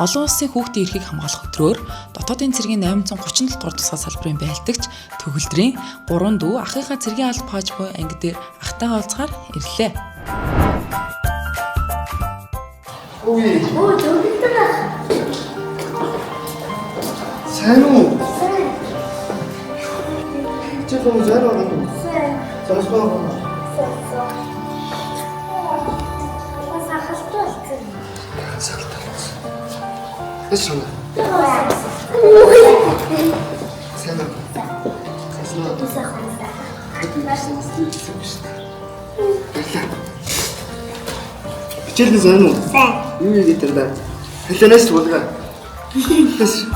Олон улсын хүүхдийн эрхийг хамгаалах өдрөөр дотоодын цэргийн 837 дугаар тусгай салбарын байлдагч төгөлдрийн 3 дүү ахыхаа цэргийн алба хааж буй анги дээр ахтайгаа уулзгаар ирлээ. Төгөлдөр. сайн уу? Чи зам зэр аваад уу? Сонсгоо. Тэсрэн. Сайн уу? Хичээлний сайн уу? Сайн. Юу гэдэг юм бэ? Хэлэнээс болгаа. Тэс.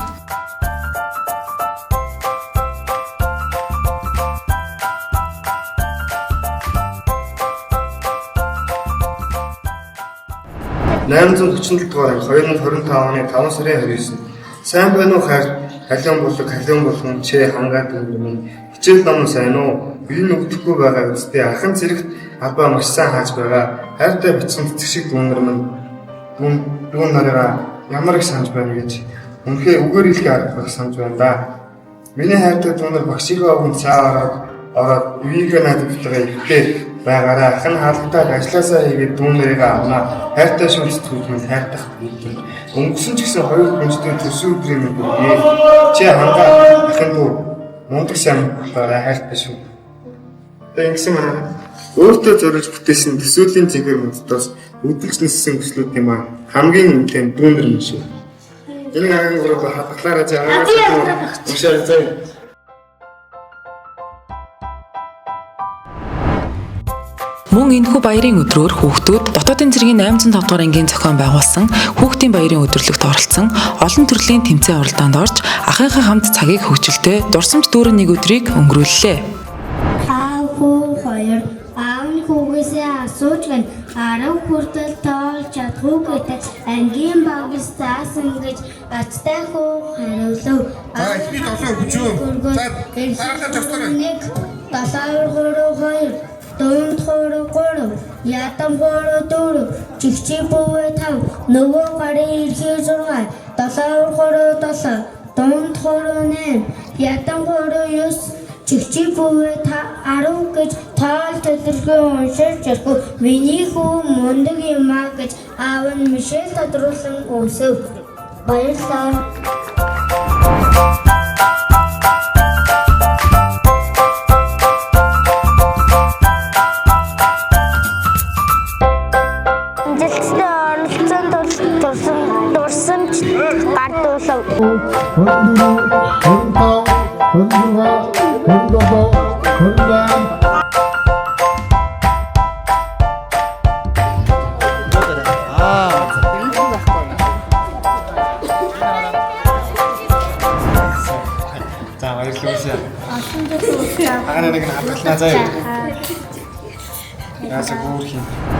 $847 дугаар 2025 оны 5 сарын 29-нд сайн байна уу халиун болгон чи хангаад өгнө. Хичээл ном сайн уу? Би нүгдэхгүй байгаа үстэй ахын зэрэгт албаа маш сайн хааж байгаа. Хайртай бичсэн цэцэг шиг дүүнэр минь дүүн нараа ямар их санаж байна гэж үнэхээр үгээр хэлэх арга санаж байна да. Миний хайртай дүүнэр багшийнхаа өгөн цаа ороод вига надад ихтэй байгаараа ахын хаалттай ажилласаа хийгээд дүүнэрийг авнаа. Хайртай шүнс түүхмэл хайртах гэдэг. Өнгөрсөн ч гэсэн хоёр хүнстэй төсөв өдрийн мэд үгүй. Чи хангаа ахын дүү мундаг сайн байгаараа хайртай шүү. Тэгсэн маа. Өөртөө зориулж бүтээсэн төсөөлийн зэгээр мөндөс үдэлж ниссэн хүслүүд юм аа. Хамгийн үнэтэй дүүнэр юм шүү. Энийг агийн гурав хатгалаараа жаа. Ушаар зөө. Мөн энэхүү баярын өдрөөр хүүхдүүд дотоодын цэргийн 805 дугаар ангийн зохион байгуулсан хүүхдийн баярын өдөрлөгт оролцсон олон төрлийн тэмцээн уралдаанд орж ахыхаа хамт цагийг хөгжилтэй дурсамж дүүрэн нэг өдрийг өнгөрүүллээ. Хоёр аав нь хүүгээсээ асууж гэн 10 хүртэл тоолж чадахгүй гэдэг ангийн багш заасан гэж ачтай хүү хариулав. Би тоглоо хүчөө. Дараагаар жогтороо. 7 Don't hold ятам хоро дөрөв чигчи бовэ тав нөгөө гарын ирхий 6 7 хоро 7 don't хоро 8 ятам хоро 9 чигчи бовэ та 10 гэж таал төлөвлөгөө уншиж чадгүй миний хүү мундаг юм аа гэж аав нь Мишель тодруулсан өсөв. Баярлалаа.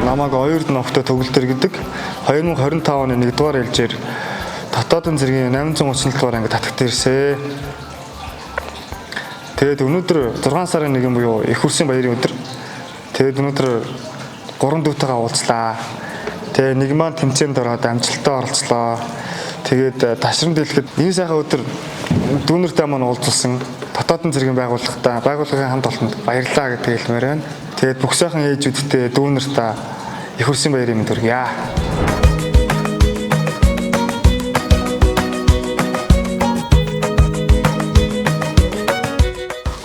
Намайг оюурд ногтой төгөлдөр гэдэг 2025 оны 1-р ээлжээр дотоодын цэргийн 837 дугаар анги татагт ирсэн. Тэгээд өнөөдөр 6 сарын 1 буюу их хурсын баярын өдөр. Тэгээд өнөөдөр 3 дүүтэйгээ уулзлаа. Тэгээд нэг маань тэмцээнд ороод амжилттай оролцлоо. Тэгээд ташран дэлгэхэд энэ сайхан өдөр дүүнэртэй маань уулзсан дотоодын цэргийн байгууллагын хамт олонд баярлалаа гэдэг хэлмээр байна. Тэгээд бүх сайхан ээжүүдтэй дүүнэртэй их хурсын баярын мэнд хүргье.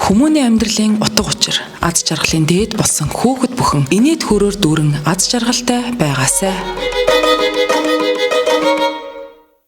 Хүмүүний амьдралын утга учир, аз жаргалын дээд болсон хүүхэд бүхэн инээд хөрөөр дүүрэн аз жаргалтай байгаасай.